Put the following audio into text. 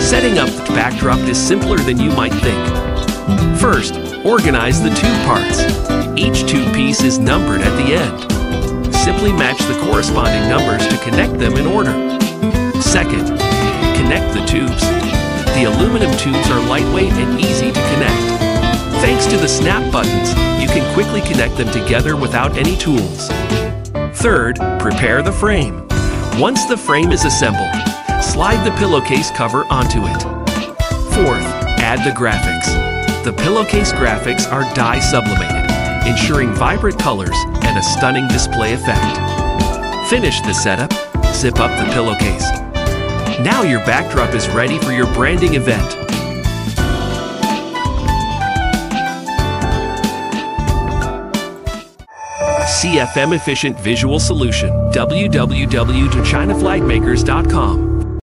Setting up the backdrop is simpler than you might think. First, organize the tube parts. Each tube piece is numbered at the end. Simply match the corresponding numbers to connect them in order. Second, connect the tubes. The aluminum tubes are lightweight and easy to connect. Thanks to the snap buttons, you can quickly connect them together without any tools. Third, prepare the frame. Once the frame is assembled, slide the pillowcase cover onto it. Fourth, add the graphics. The pillowcase graphics are dye sublimated, ensuring vibrant colors and a stunning display effect. Finish the setup, zip up the pillowcase. Now your backdrop is ready for your branding event. CFM Efficient Visual Solution, www.chinaflagmakers.com.